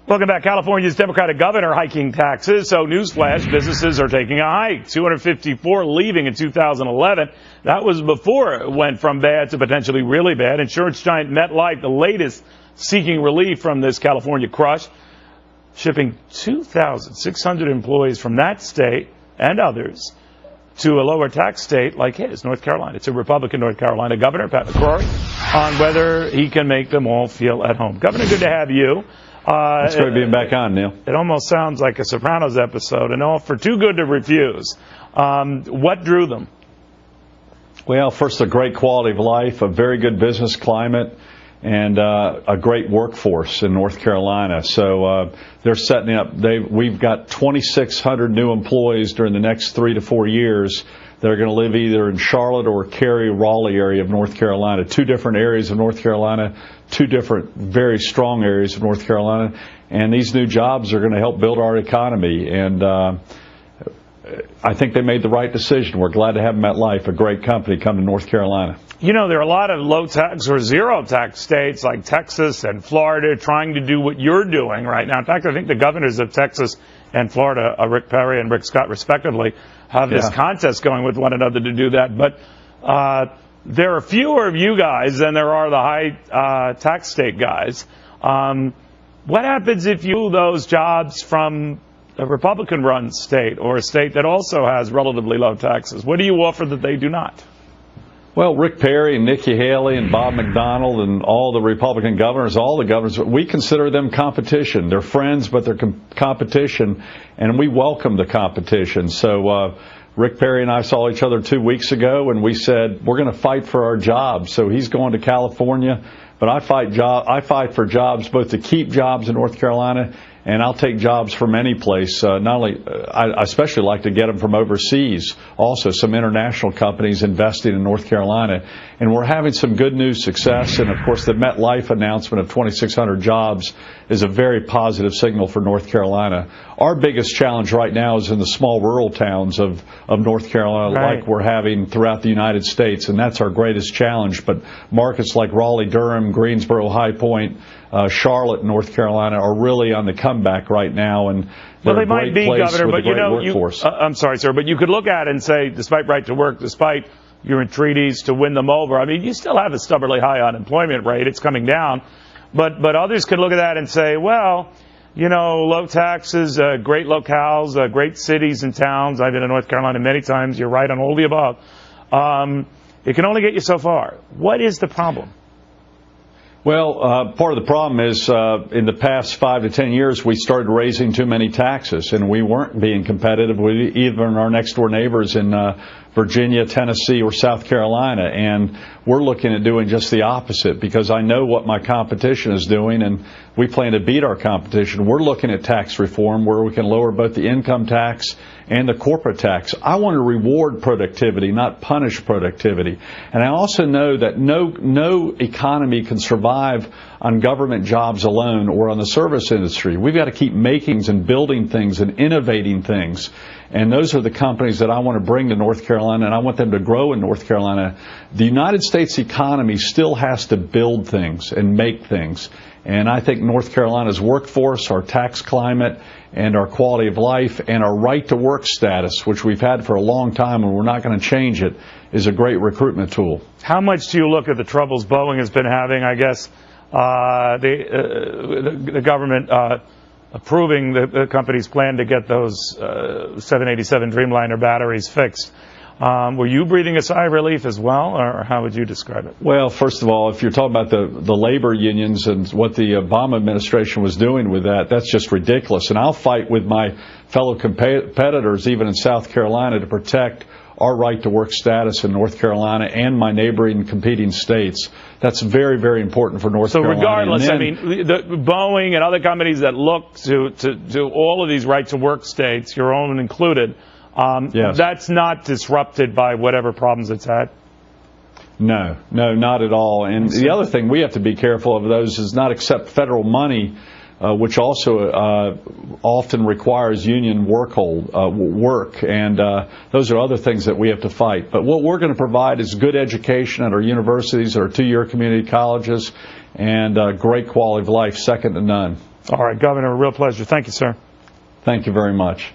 Welcome back. California's Democratic governor hiking taxes. So newsflash, businesses are taking a hike. 254 leaving in 2011. That was before it went from bad to potentially really bad. Insurance giant MetLife, the latest, seeking relief from this California crush, shipping 2,600 employees from that state and others to a lower tax state like his, North Carolina. It's a Republican North Carolina governor, Pat McCrory, on whether he can make them all feel at home. Governor, good to have you. It's great being back on, Neil. It almost sounds like a Sopranos episode, and all for too good to refuse. What drew them? Well, first, a great quality of life, a very good business climate, and a great workforce in North Carolina. So they're setting up. We've got 2,600 new employees during the next 3 to 4 years. They're going to live either in Charlotte or Cary, Raleigh area of North Carolina. 2 different areas of North Carolina, 2 different very strong areas of North Carolina. And these new jobs are going to help build our economy. And I think they made the right decision. We're glad to have MetLife, a great company, come to North Carolina. You know, there are a lot of low tax or zero tax states like Texas and Florida trying to do what you're doing right now. In fact, I think the governors of Texas and Florida, Rick Perry and Rick Scott respectively, have this contest going with one another to do that. But there are fewer of you guys than there are the high tax state guys. What happens if you lose those jobs from a Republican-run state or a state that also has relatively low taxes? What do you offer that they do not? Well, Rick Perry and Nikki Haley and Bob McDonnell and all the Republican governors, all the governors, we consider them competition. They're friends, but they're competition, and we welcome the competition. So Rick Perry and I saw each other 2 weeks ago, and we said, we're going to fight for our jobs. So he's going to California, but I fight for jobs, both to keep jobs in North Carolina, and I'll take jobs from any place. Not only, I especially like to get them from overseas. Also, some international companies investing in North Carolina. And we're having some good news success. And, of course, the MetLife announcement of 2,600 jobs is a very positive signal for North Carolina. Our biggest challenge right now is in the small rural towns of North Carolina, like we're having throughout the United States. And that's our greatest challenge. But markets like Raleigh, Durham, Greensboro, High Point, Charlotte, North Carolina are really on the comeback right now, and well, they might be, Governor, but you know, I'm sorry, sir, but you could look at it and say, despite right to work, despite your entreaties to win them over, I mean, you still have a stubbornly high unemployment rate. It's coming down, but others could look at that and say, well, you know, low taxes, great locales, great cities and towns. I've been in North Carolina many times. You're right on all the above. It can only get you so far. What is the problem? Well, part of the problem is in the past 5 to 10 years, we started raising too many taxes, and we weren't being competitive with even our next-door neighbors in Virginia, Tennessee, or South Carolina. And we're looking at doing just the opposite, because I know what my competition is doing, and we plan to beat our competition. We're looking at tax reform where we can lower both the income tax and the corporate tax. I want to reward productivity, not punish productivity. And I also know that no economy can survive on government jobs alone or on the service industry. We've got to keep making and building things and innovating things. And those are the companies that I want to bring to North Carolina, and I want them to grow in North Carolina. The United States economy still has to build things and make things. And I think North Carolina's workforce, our tax climate, and our quality of life, and our right-to-work status, which we've had for a long time and we're not going to change it, is a great recruitment tool. How much do you look at the troubles Boeing has been having? I guess the government approving the company's plan to get those 787 Dreamliner batteries fixed. Were you breathing a sigh of relief as well, or how would you describe it? Well, first of all, if you're talking about the labor unions and what the Obama administration was doing with that, that's just ridiculous. And I'll fight with my fellow competitors, even in South Carolina, to protect our right-to-work status in North Carolina and my neighboring competing states. That's very, very important for North Carolina. So regardless, I mean, the Boeing and other companies that look to all of these right-to-work states, your own included, yes, that's not disrupted by whatever problems it's had? No, not at all. And the other thing we have to be careful of those is not accept federal money, which also often requires union work, and those are other things that we have to fight. But what we're going to provide is good education at our universities, our 2-year community colleges, and great quality of life, second to none. All right, Governor, a real pleasure. Thank you, sir. Thank you very much.